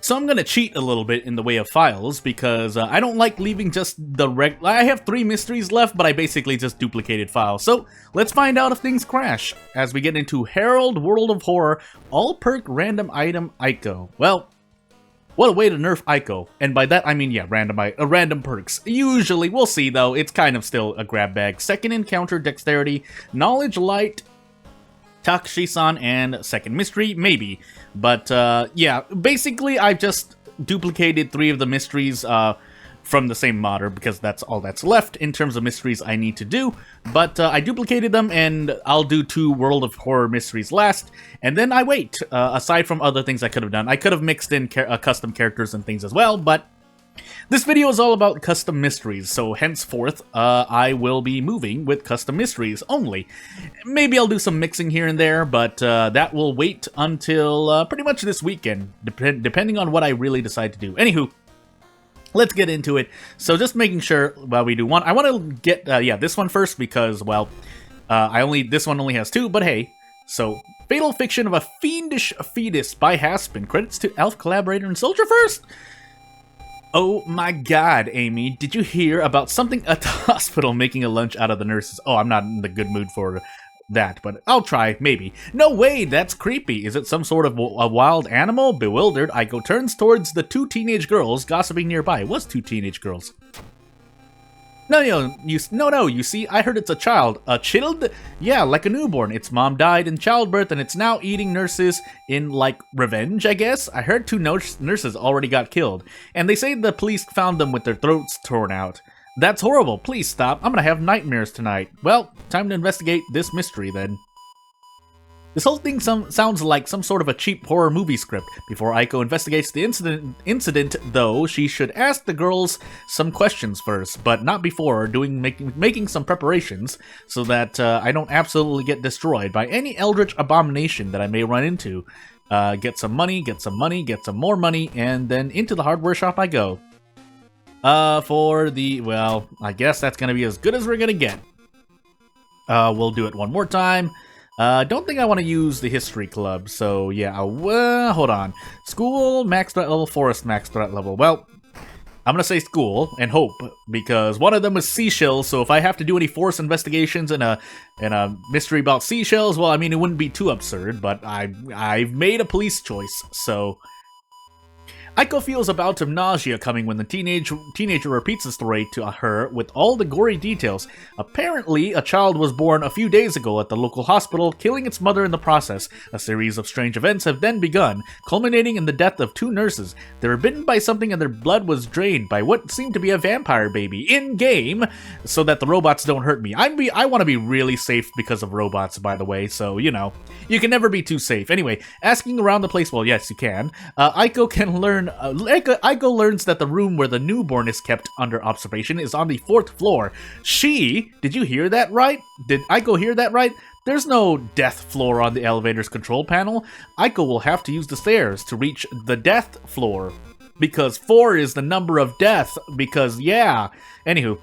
So I'm gonna cheat a little bit in the way of files, because I don't like leaving just the I have 3 mysteries left, but I basically just duplicated files. So let's find out if things crash, as we get into Herald World of Horror, All Perk Random Item Ico. Well, what a way to nerf Ico. And by that I mean, yeah, random perks. Usually, we'll see though, it's kind of still a grab bag. Second Encounter Dexterity, Knowledge Light, Takshisan, and Second Mystery, maybe. But, yeah, basically I've just duplicated 3 of the mysteries from the same modder, because that's all that's left in terms of mysteries I need to do. But I duplicated them, and I'll do 2 World of Horror mysteries last, and then I wait. Aside from other things I could have done, I could have mixed in custom characters and things as well, but this video is all about custom mysteries, so henceforth, I will be moving with custom mysteries only. Maybe I'll do some mixing here and there, but that will wait until pretty much this weekend, depending on what I really decide to do. Anywho, let's get into it. So just making sure while we do one, I want to get, yeah, this one first because, well, this one only has 2, but hey. So, Fatal Fiction of a Fiendish Fetus by Haspin. Credits to Elf Collaborator and Soldier First. Oh my god, Amy, did you hear about something at the hospital making a lunch out of the nurses? Oh, I'm not in the good mood for that, but I'll try, maybe. No way, that's creepy. Is it some sort of a wild animal? Bewildered, Aiko turns towards the 2 teenage girls gossiping nearby. It was 2 teenage girls. No, you see, I heard it's a child. A child? Yeah, like a newborn. Its mom died in childbirth, and it's now eating nurses in, like, revenge, I guess? I heard 2 nurses already got killed, and they say the police found them with their throats torn out. That's horrible. Please stop. I'm gonna have nightmares tonight. Well, time to investigate this mystery, then. This whole thing sounds like some sort of a cheap horror movie script. Before Aiko investigates the incident, though, she should ask the girls some questions first, but not before making some preparations so that I don't absolutely get destroyed by any eldritch abomination that I may run into. Get some money, get some more money, and then into the hardware shop I go. Well, I guess that's gonna be as good as we're gonna get. We'll do it one more time. Don't think I want to use the history club, so yeah, hold on. School, max threat level, forest, max threat level. Well, I'm gonna say school, and hope, because one of them is seashells, so if I have to do any forest investigations and a mystery about seashells, well, I mean, it wouldn't be too absurd, but I've made a police choice, so... Aiko feels a bout of nausea coming when the teenager repeats the story to her with all the gory details. Apparently, a child was born a few days ago at the local hospital, killing its mother in the process. A series of strange events have then begun, culminating in the death of 2 nurses. They were bitten by something and their blood was drained by what seemed to be a vampire baby in-game, so that the robots don't hurt me. I want to be really safe because of robots, by the way, so, you know, you can never be too safe. Anyway, asking around the place, well, yes, you can. Aiko learns that the room where the newborn is kept under observation is on the 4th floor. Did you hear that right? Did Aiko hear that right? There's no death floor on the elevator's control panel. Aiko will have to use the stairs to reach the death floor. Because 4 is the number of death, because yeah. Anywho.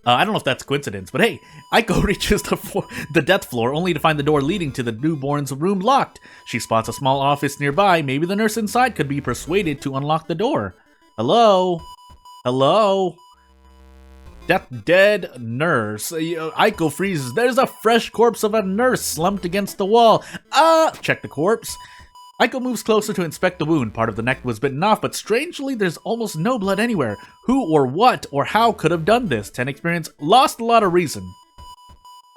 I don't know if that's coincidence, but hey, Aiko reaches the death floor only to find the door leading to the newborn's room locked. She spots a small office nearby. Maybe the nurse inside could be persuaded to unlock the door. Hello? Hello? Dead nurse. Aiko freezes. There's a fresh corpse of a nurse slumped against the wall. Check the corpse. Aiko moves closer to inspect the wound. Part of the neck was bitten off, but strangely, there's almost no blood anywhere. Who or what or how could have done this? 10 experience, lost a lot of reason.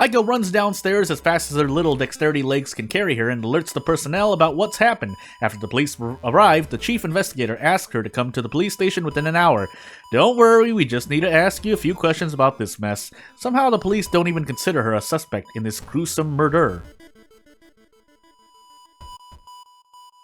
Aiko runs downstairs as fast as her little dexterity legs can carry her and alerts the personnel about what's happened. After the police arrive, the chief investigator asks her to come to the police station within an hour. Don't worry, we just need to ask you a few questions about this mess. Somehow the police don't even consider her a suspect in this gruesome murder.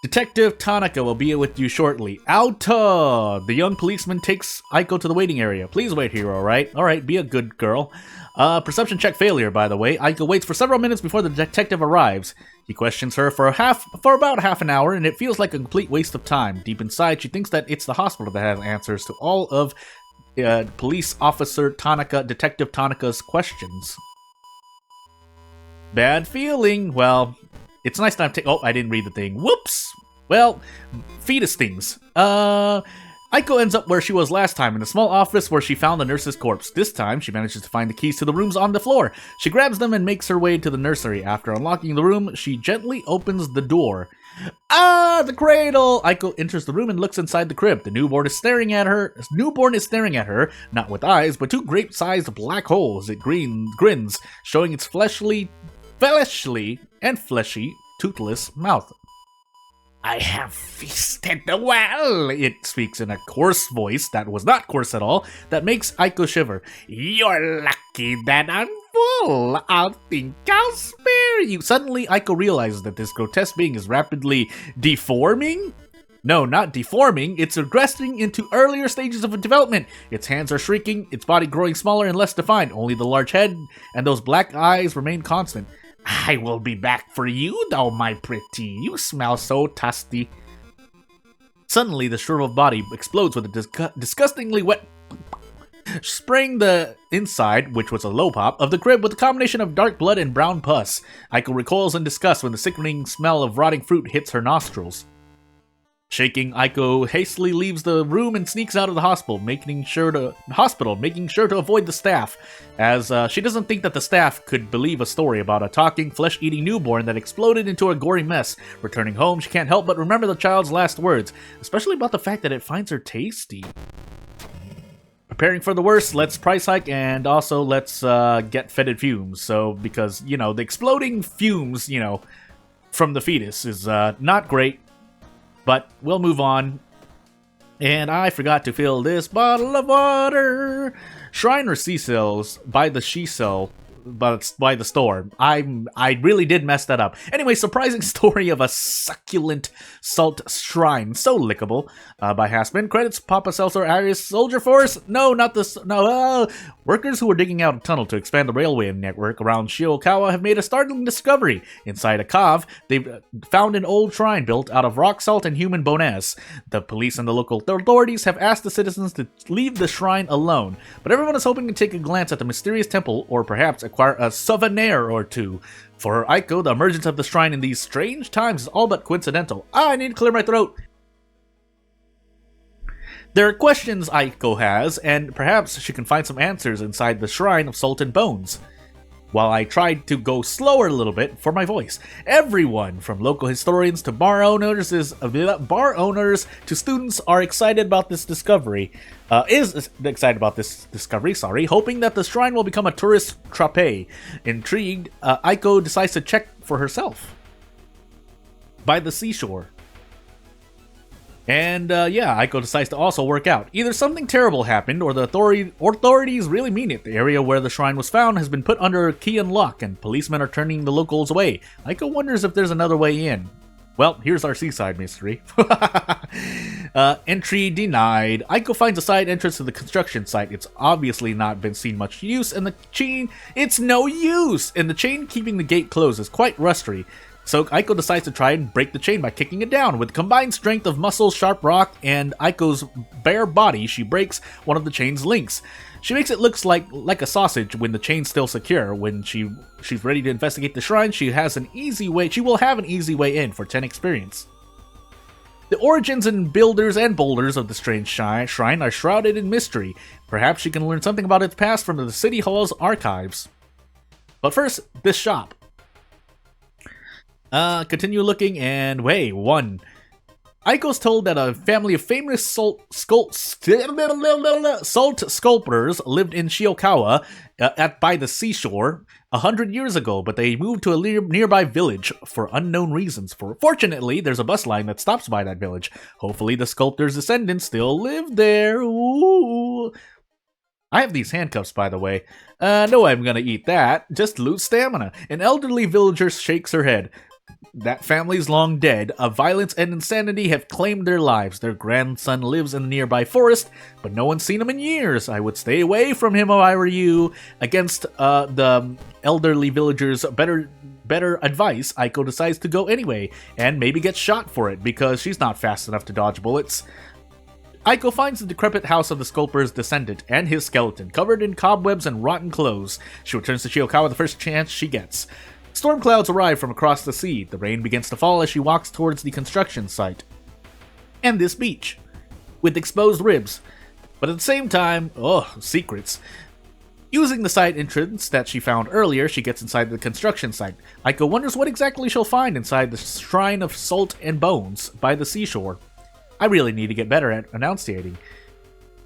Detective Tanaka will be with you shortly. Outa! The young policeman takes Aiko to the waiting area. Please wait here, alright? Alright, be a good girl. Perception check failure, by the way. Aiko waits for several minutes before the detective arrives. He questions her for about half an hour, and it feels like a complete waste of time. Deep inside, she thinks that it's the hospital that has answers to all of police officer Tanaka, Detective Tanaka's questions. Bad feeling. Well, it's nice to have oh, I didn't read the thing. Whoops! Well, fetus things. Aiko ends up where she was last time, in a small office where she found the nurse's corpse. This time, she manages to find the keys to the rooms on the floor. She grabs them and makes her way to the nursery. After unlocking the room, she gently opens the door. Ah, the cradle! Aiko enters the room and looks inside the crib. The newborn is staring at her, not with eyes, but two grape-sized black holes. It grins, showing its fleshy, toothless mouth. I have feasted well, it speaks in a coarse voice that was not coarse at all, that makes Aiko shiver. You're lucky that I'm full. I'll think I'll spare you. Suddenly, Aiko realizes that this grotesque being is rapidly deforming? No, not deforming, it's regressing into earlier stages of development. Its hands are shrinking, its body growing smaller and less defined. Only the large head and those black eyes remain constant. I will be back for you, though, my pretty. You smell so tasty. Suddenly, the shriveled body explodes with a disgustingly wet, spraying the inside, which was a low pop, of the crib with a combination of dark blood and brown pus. Aiko recoils in disgust when the sickening smell of rotting fruit hits her nostrils. Shaking, Aiko hastily leaves the room and sneaks out of the hospital, making sure to avoid the staff, as she doesn't think that the staff could believe a story about a talking, flesh-eating newborn that exploded into a gory mess. Returning home, she can't help but remember the child's last words, especially about the fact that it finds her tasty. Preparing for the worst, let's price hike, and also let's get fetid fumes. So, because, the exploding fumes, from the fetus is not great. But we'll move on. And I forgot to fill this bottle of water. Shrine or sea cells by the she cell, but by the store. I really did mess that up. Anyway, surprising story of a succulent salt shrine, so lickable. By Hasman. Credits Papa Seltzer Arius Soldier Force. No, not this. No. Workers who were digging out a tunnel to expand the railway network around Shiokawa have made a startling discovery. Inside a cave, they've found an old shrine built out of rock salt and human bones. The police and the local authorities have asked the citizens to leave the shrine alone, but everyone is hoping to take a glance at the mysterious temple, or perhaps acquire a souvenir or two. For Aiko, the emergence of the shrine in these strange times is all but coincidental. I need to clear my throat. There are questions Aiko has, and perhaps she can find some answers inside the shrine of salt and bones. While I tried to go slower a little bit for my voice. Everyone, from local historians to bar owners to students, are excited about this discovery. Hoping that the shrine will become a tourist trape. Intrigued, Aiko decides to check for herself. By the seashore. And Aiko decides to also work out. Either something terrible happened, or the authorities really mean it. The area where the shrine was found has been put under key and lock, and policemen are turning the locals away. Aiko wonders if there's another way in. Well, here's our seaside mystery. Entry denied. Aiko finds a side entrance to the construction site. It's obviously not been seen much use, and the chain keeping the gate closed is quite rusty. So Aiko decides to try and break the chain by kicking it down. With combined strength of muscle, sharp rock, and Aiko's bare body, she breaks one of the chain's links. She makes it look like a sausage when the chain's still secure. When she's ready to investigate the shrine, she will have an easy way in for 10 experience. The origins and builders and boulders of the strange shrine are shrouded in mystery. Perhaps she can learn something about its past from the City Hall's archives. But first, this shop. Continue looking, and wait, 1. Aiko's told that a family of famous salt sculptors lived in Shiokawa by the seashore 100 years ago, but they moved to a nearby village for unknown reasons. Fortunately, there's a bus line that stops by that village. Hopefully, the sculptor's descendants still live there. Ooh. I have these handcuffs, by the way. No, I'm gonna eat that. Just lose stamina. An elderly villager shakes her head. That family's long dead. Violence and insanity have claimed their lives. Their grandson lives in the nearby forest, but no one's seen him in years. I would stay away from him if I were you. Against the elderly villager's better advice, Aiko decides to go anyway, and maybe get shot for it, because she's not fast enough to dodge bullets. Aiko finds the decrepit house of the sculptor's descendant and his skeleton, covered in cobwebs and rotten clothes. She returns to Shiokawa the first chance she gets. Storm clouds arrive from across the sea. The rain begins to fall as she walks towards the construction site. And this beach, with exposed ribs. But at the same time, secrets. Using the side entrance that she found earlier, she gets inside the construction site. Aiko wonders what exactly she'll find inside the Shrine of Salt and Bones by the seashore. I really need to get better at enunciating.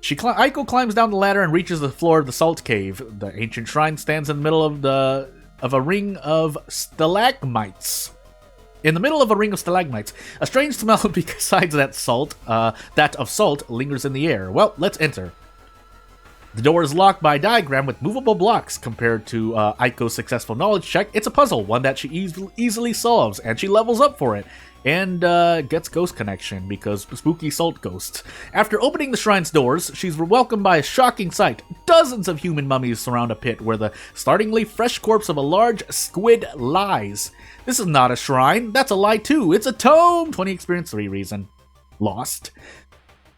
Aiko climbs down the ladder and reaches the floor of the Salt Cave. The ancient shrine stands in the middle of a ring of stalagmites. In the middle of a ring of stalagmites, a strange smell besides that of salt lingers in the air. Well, let's enter. The door is locked by a diagram with movable blocks. Compared to Aiko's successful knowledge check, it's a puzzle, one that she easily solves, and she levels up for it. And gets ghost connection, because spooky salt ghosts. After opening the shrine's doors, she's welcomed by a shocking sight. Dozens of human mummies surround a pit where the startlingly fresh corpse of a large squid lies. This is not a shrine, that's a lie too. It's a tome! 20 experience, 3 reason. Lost.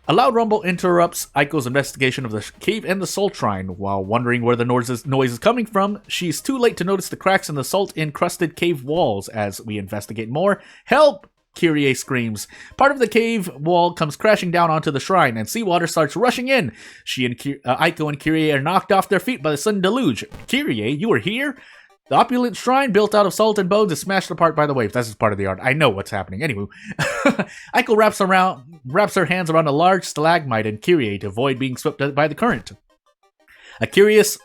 A loud rumble interrupts Aiko's investigation of the cave and the salt shrine. While wondering where the noise is coming from, she's too late to notice the cracks in the salt-encrusted cave walls. As we investigate more, help! Kyrie screams. Part of the cave wall comes crashing down onto the shrine, and seawater starts rushing in. She and Aiko and Kyrie are knocked off their feet by the sudden deluge. Kyrie, you were here? The opulent shrine built out of salt and bones is smashed apart by the waves. That's just part of the art. I know what's happening. Anywho, Aiko wraps her hands around a large stalagmite and Kyrie to avoid being swept by the current. A curious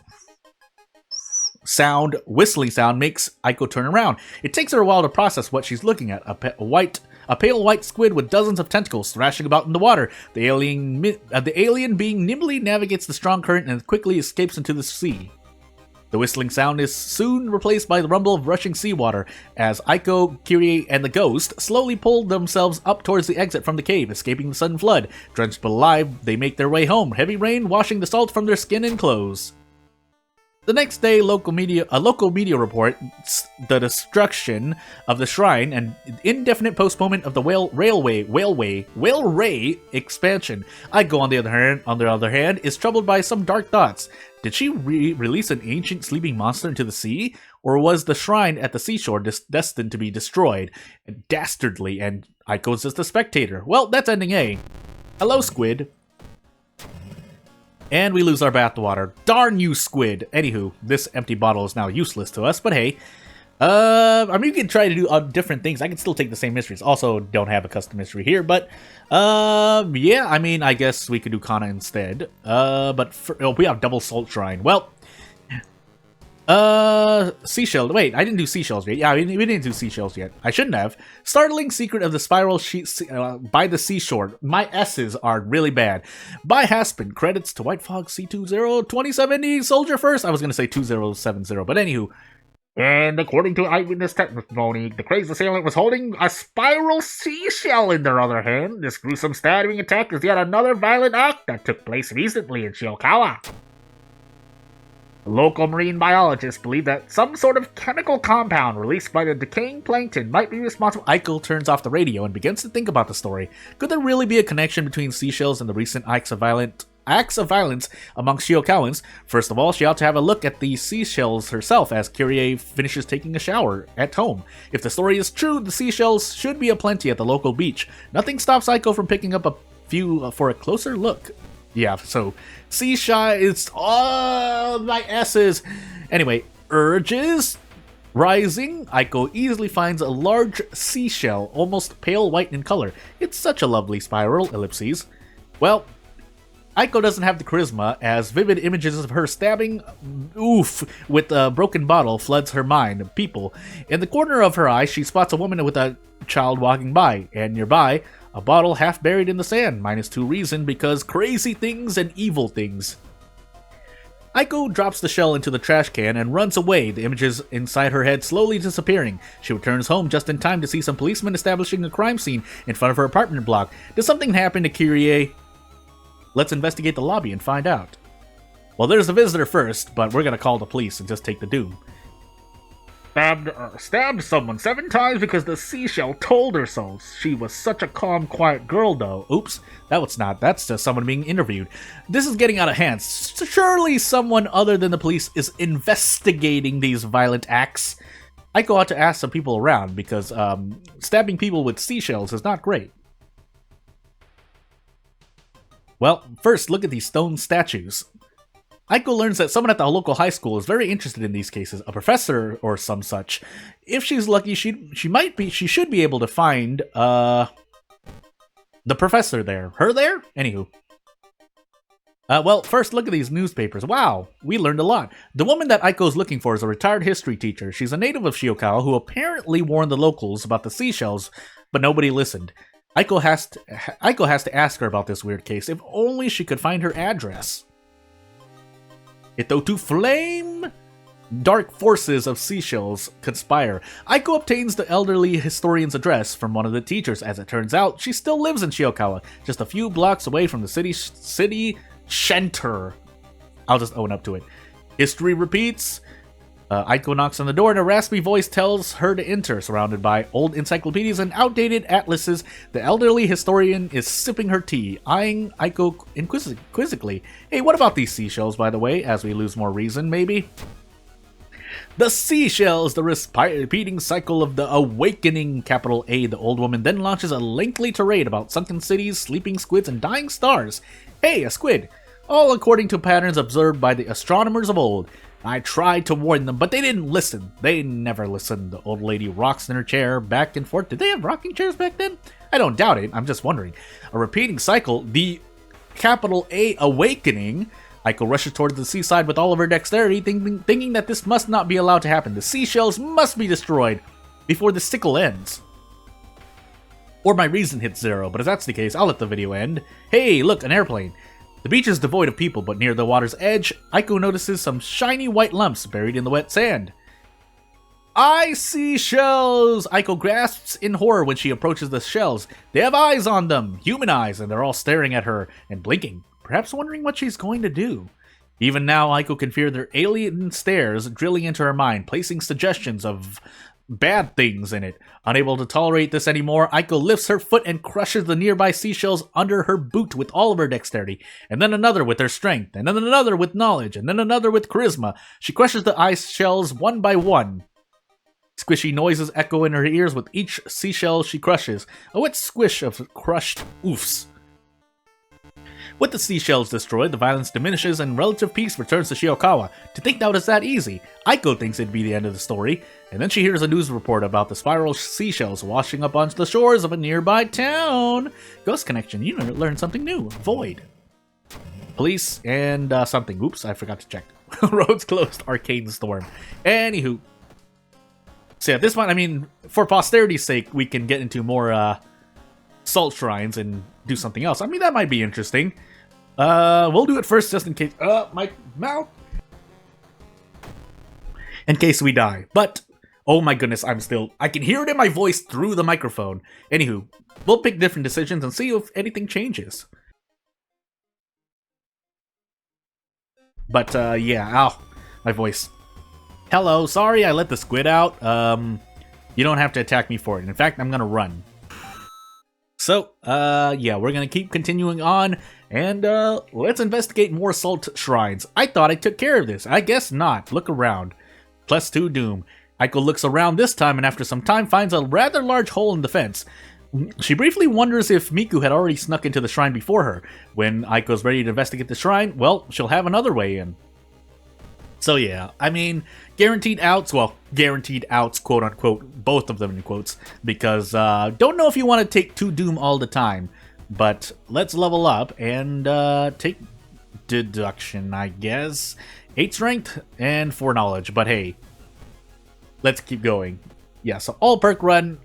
whistling sound makes Aiko turn around. It takes her a while to process what she's looking at. A pale white squid with dozens of tentacles thrashing about in the water. The alien being nimbly navigates the strong current and quickly escapes into the sea. The whistling sound is soon replaced by the rumble of rushing seawater as Aiko, Kyrie, and the ghost slowly pull themselves up towards the exit from the cave, escaping the sudden flood. Drenched but alive, they make their way home, heavy rain washing the salt from their skin and clothes. The next day, a local media reports the destruction of the shrine and indefinite postponement of the railway expansion. Aiko, on the other hand, is troubled by some dark thoughts. Did she release an ancient sleeping monster into the sea? Or was the shrine at the seashore destined to be destroyed dastardly and Aiko's just a spectator? Well, that's ending A. Hello, squid. And we lose our bathwater. Darn you, squid! Anywho, this empty bottle is now useless to us, but hey. I mean, you can try to do different things. I can still take the same mysteries. Also, don't have a custom mystery here, but, yeah, I mean, I guess we could do Kana instead. We have double salt shrine. Well, seashell. Wait, I didn't do seashells yet. Yeah, we didn't do seashells yet. I shouldn't have. Startling secret of the spiral by the seashore. My S's are really bad. By Haspin. Credits to White Fog C20 2070 Soldier First. I was going to say 2070, but anywho. And according to eyewitness testimony, the crazed assailant was holding a spiral seashell in their other hand. This gruesome stabbing attack is yet another violent act that took place recently in Shiokawa. Local marine biologists believe that some sort of chemical compound released by the decaying plankton might be responsible. Aiko turns off the radio and begins to think about the story. Could there really be a connection between seashells and the recent acts of violence among Shiokawans? First of all, she ought to have a look at the seashells herself as Kyrie finishes taking a shower at home. If the story is true, the seashells should be aplenty at the local beach. Nothing stops Aiko from picking up a few for a closer look. Yeah, so seashell is all my S's. Anyway, urges rising. Aiko easily finds a large seashell, almost pale white in color. It's such a lovely spiral, ellipses. Well, Aiko doesn't have the charisma, as vivid images of her stabbing with a broken bottle floods her mind. People. In the corner of her eye, she spots a woman with a child walking by, and nearby, a bottle half buried in the sand, -2 reason because crazy things and evil things. Aiko drops the shell into the trash can and runs away, the images inside her head slowly disappearing. She returns home just in time to see some policemen establishing a crime scene in front of her apartment block. Does something happen to Kyrie? Let's investigate the lobby and find out. Well, there's a visitor first, but we're gonna call the police and just take the doom. Stabbed someone 7 times because the seashell told her so. She was such a calm, quiet girl, though. Oops, that's just someone being interviewed. This is getting out of hand. Surely someone other than the police is investigating these violent acts. Aiko ought to ask some people around, because stabbing people with seashells is not great. Well, first, look at these stone statues. Aiko learns that someone at the local high school is very interested in these cases, a professor or some such. If she's lucky, she should be able to find, the professor there. Her there? Anywho. Well, first look at these newspapers. Wow, we learned a lot. The woman that Aiko's looking for is a retired history teacher. She's a native of Shiokawa who apparently warned the locals about the seashells, but nobody listened. Aiko has to ask her about this weird case. If only she could find her address. Ito to flame! Dark forces of seashells conspire. Aiko obtains the elderly historian's address from one of the teachers. As it turns out, she still lives in Shiokawa, just a few blocks away from the city center. I'll just own up to it. History repeats. Aiko knocks on the door and a raspy voice tells her to enter. Surrounded by old encyclopedias and outdated atlases, the elderly historian is sipping her tea, eyeing Aiko quizzically. Hey, what about these seashells, by the way, as we lose more reason, maybe? The seashells, the repeating cycle of the awakening, capital A. The old woman then launches a lengthy tirade about sunken cities, sleeping squids, and dying stars. Hey, a squid! All according to patterns observed by the astronomers of old. I tried to warn them, but they didn't listen. They never listened. The old lady rocks in her chair, back and forth. Did they have rocking chairs back then? I don't doubt it. I'm just wondering. A repeating cycle, the capital A awakening. Aiko rushes towards the seaside with all of her dexterity, thinking that this must not be allowed to happen. The seashells must be destroyed before the sickle ends. Or my reason hits 0, but if that's the case, I'll let the video end. Hey, look, an airplane. The beach is devoid of people, but near the water's edge, Aiko notices some shiny white lumps buried in the wet sand. I see shells! Aiko grasps in horror when she approaches the shells. They have eyes on them, human eyes, and they're all staring at her and blinking, perhaps wondering what she's going to do. Even now, Aiko can feel their alien stares drilling into her mind, placing suggestions of bad things in it. Unable to tolerate this anymore, Aiko lifts her foot and crushes the nearby seashells under her boot with all of her dexterity, and then another with her strength, and then another with knowledge, and then another with charisma. She crushes the ice shells one by one. Squishy noises echo in her ears with each seashell she crushes. A wet squish of crushed oofs. With the seashells destroyed, the violence diminishes and relative peace returns to Shiokawa. To think that was that easy, Aiko thinks it'd be the end of the story, and then she hears a news report about the spiral seashells washing up onto the shores of a nearby town. Ghost connection, you learned something new. Void. Police and something. Oops, I forgot to check. Roads closed, arcane storm. Anywho. So yeah, this one, I mean, for posterity's sake, we can get into more salt shrines and do something else. I mean, that might be interesting. We'll do it first just in case. My mouth. In case we die. But, oh my goodness, I can hear it in my voice through the microphone. Anywho, we'll pick different decisions and see if anything changes. But, yeah, ow, my voice. Hello, sorry I let the squid out. You don't have to attack me for it. In fact, I'm gonna run. So, yeah, we're gonna keep continuing on, and, let's investigate more salt shrines. I thought I took care of this. I guess not. Look around. +2 doom. Aiko looks around this time, and after some time finds a rather large hole in the fence. She briefly wonders if Miku had already snuck into the shrine before her. When Aiko's ready to investigate the shrine, well, she'll have another way in. So yeah, I mean, guaranteed outs, well, guaranteed outs, quote-unquote, both of them in quotes, because, don't know if you want to take 2 doom all the time, but let's level up and, take deduction, I guess. 8 strength and 4 knowledge, but hey, let's keep going. Yeah, so all perk run.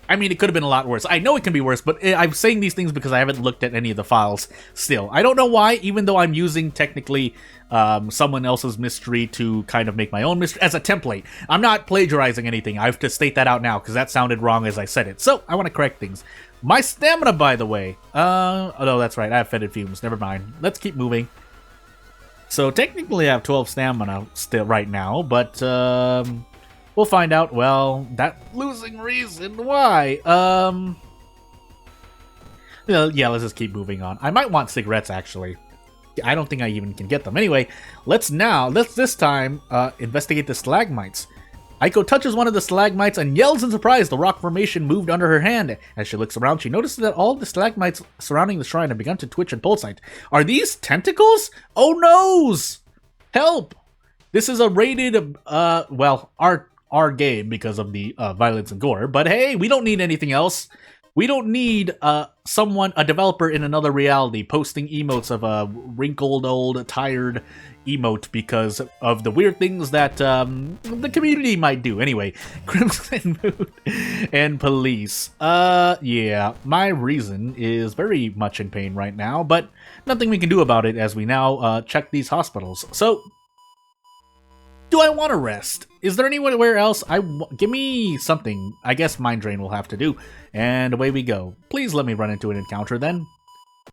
I mean, it could have been a lot worse. I know it can be worse, but I'm saying these things because I haven't looked at any of the files still. I don't know why, even though I'm using, technically, someone else's mystery to kind of make my own mystery as a template. I'm not plagiarizing anything. I have to state that out now, because that sounded wrong as I said it. So, I want to correct things. My stamina, by the way. Oh, no, that's right. I have fetid fumes. Never mind. Let's keep moving. So, technically, I have 12 stamina still right now, but, we'll find out, well, that losing reason why. Yeah, let's just keep moving on. I might want cigarettes, actually. I don't think I even can get them. Anyway, let's this time, investigate the stalagmites. Aiko touches one of the stalagmites and yells in surprise. The rock formation moved under her hand. As she looks around, she notices that all the stalagmites surrounding the shrine have begun to twitch and pulsate. Are these tentacles? Oh noes! Help! This is a rated, well, our game because of the violence and gore. But hey, we don't need anything else. We don't need a developer in another reality posting emotes of a wrinkled, old, tired emote because of the weird things that the community might do. Anyway, Crimson Mood and Police. Yeah, my reason is very much in pain right now, but nothing we can do about it as we now check these hospitals. So, do I want to rest? Is there anywhere else? Give me something. I guess Mind Drain will have to do. And away we go. Please let me run into an encounter then.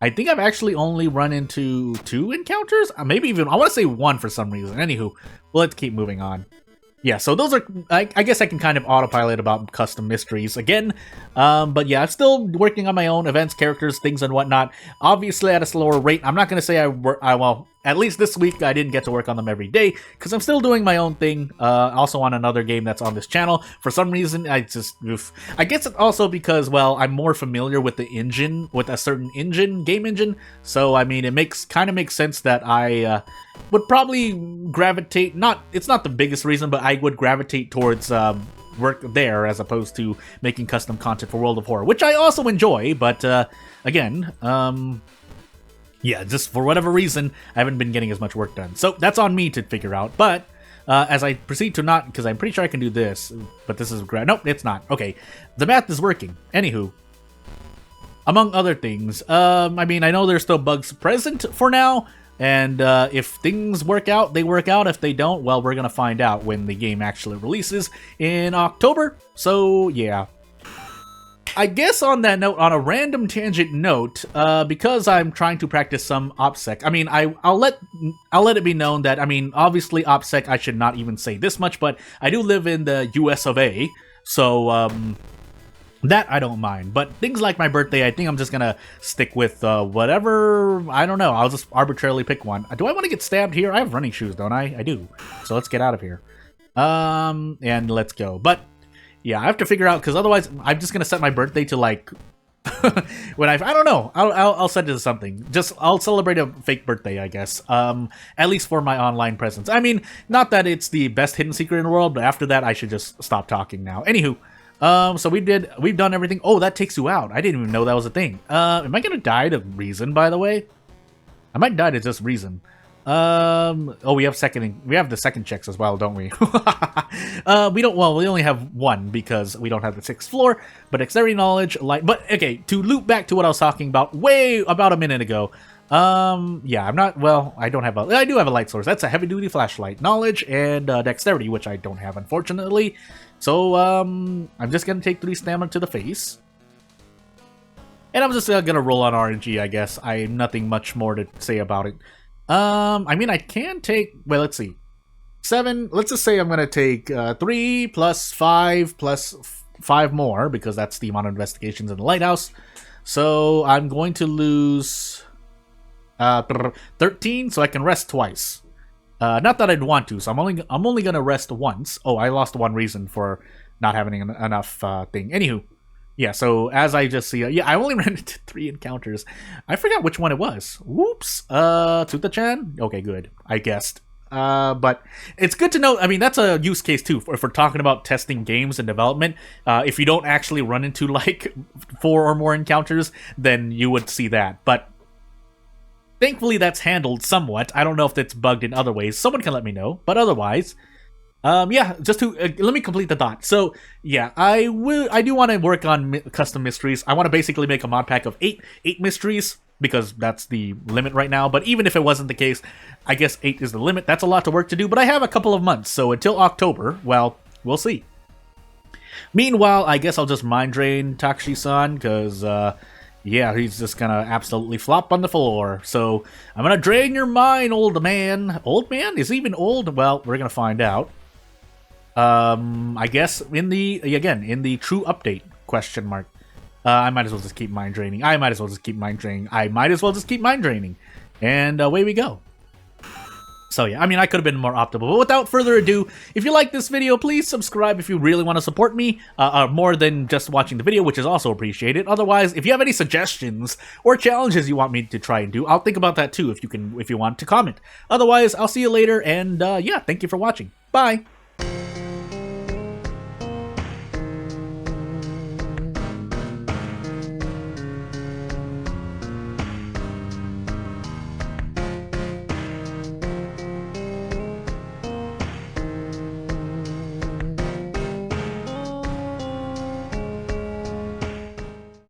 I think I've actually only run into 2 encounters? Maybe even, I want to say 1 for some reason. Anywho, let's keep moving on. Yeah, so those are, I guess I can kind of autopilot about custom mysteries again. But yeah, I'm still working on my own events, characters, things, and whatnot. Obviously at a slower rate. I'm not going to say well, at least this week I didn't get to work on them every day, because I'm still doing my own thing, also on another game that's on this channel. For some reason, I guess it's also because, well, I'm more familiar with the engine, with a certain engine, game engine, so, I mean, it kind of makes sense that I would probably gravitate, it's not the biggest reason, but I would gravitate towards work there as opposed to making custom content for World of Horror, which I also enjoy, but again, yeah, just for whatever reason, I haven't been getting as much work done. So that's on me to figure out. But as I proceed to not, because I'm pretty sure I can do this, but this is, nope, it's not. Okay, the math is working. Anywho, among other things, I mean, I know there's still bugs present for now, and if things work out, they work out. If they don't, well, we're going to find out when the game actually releases in October. So, yeah. I guess on that note, on a random tangent note, because I'm trying to practice some OPSEC, I mean, I'll let it be known that, I mean, obviously OPSEC, I should not even say this much, but I do live in the US of A, so, that I don't mind. But things like my birthday, I think I'm just gonna stick with, whatever, I don't know, I'll just arbitrarily pick one. Do I want to get stabbed here? I have running shoes, don't I? I do. So let's get out of here. And let's go. But yeah, I have to figure out, because otherwise I'm just gonna set my birthday to like when I don't know. I'll set it to something. I'll celebrate a fake birthday, I guess. At least for my online presence. I mean, not that it's the best hidden secret in the world, but after that I should just stop talking now. Anywho, so we've done everything. Oh, that takes you out. I didn't even know that was a thing. Am I gonna die to reason, by the way? I might die to just reason. Oh, we have the second checks as well, don't we? We only have 1 because we don't have the 6th floor, but dexterity, knowledge, light, but okay, to loop back to what I was talking about about a minute ago. Yeah, I do have a light source. That's a heavy duty flashlight, knowledge, and, dexterity, which I don't have, unfortunately. So, I'm just gonna take 3 stamina to the face. And I'm just gonna roll on RNG, I guess. I have nothing much more to say about it. I mean, I can take, well, let's see. 7, let's just say I'm gonna take 3 plus 5 plus 5 more, because that's the amount of investigations in the lighthouse. So I'm going to lose 13, so I can rest twice. Not that I'd want to, so I'm only gonna rest once. Oh, I lost 1 reason for not having enough thing. Anywho, yeah, so as I just see, yeah, I only ran into 3 encounters. I forgot which one it was. Whoops. Tuta-chan? Okay, good. I guessed. But it's good to know. I mean, that's a use case too, if we're talking about testing games and development. If you don't actually run into like 4 or more encounters, then you would see that. But thankfully that's handled somewhat. I don't know if that's bugged in other ways. Someone can let me know. But otherwise, yeah, just to let me complete the thought. So yeah, I do want to work on custom mysteries. I want to basically make a mod pack of 8 mysteries, because that's the limit right now. But even if it wasn't the case, I guess 8 is the limit. That's a lot of work to do, but I have a couple of months, so until October, well, we'll see. Meanwhile, I guess I'll just mind drain Takashi-san, because yeah, he's just gonna absolutely flop on the floor. So I'm gonna drain your mind, old man. Old man? Is he even old? Well, we're gonna find out. I guess in the true update, question mark. I might as well just keep mind draining. I might as well just keep mind draining. I might as well just keep mind draining. And away we go. So yeah, I mean, I could have been more optimal. But without further ado, if you like this video, please subscribe if you really want to support me, more than just watching the video, which is also appreciated. Otherwise, if you have any suggestions or challenges you want me to try and do, I'll think about that too if you want to comment. Otherwise, I'll see you later, and yeah, thank you for watching. Bye!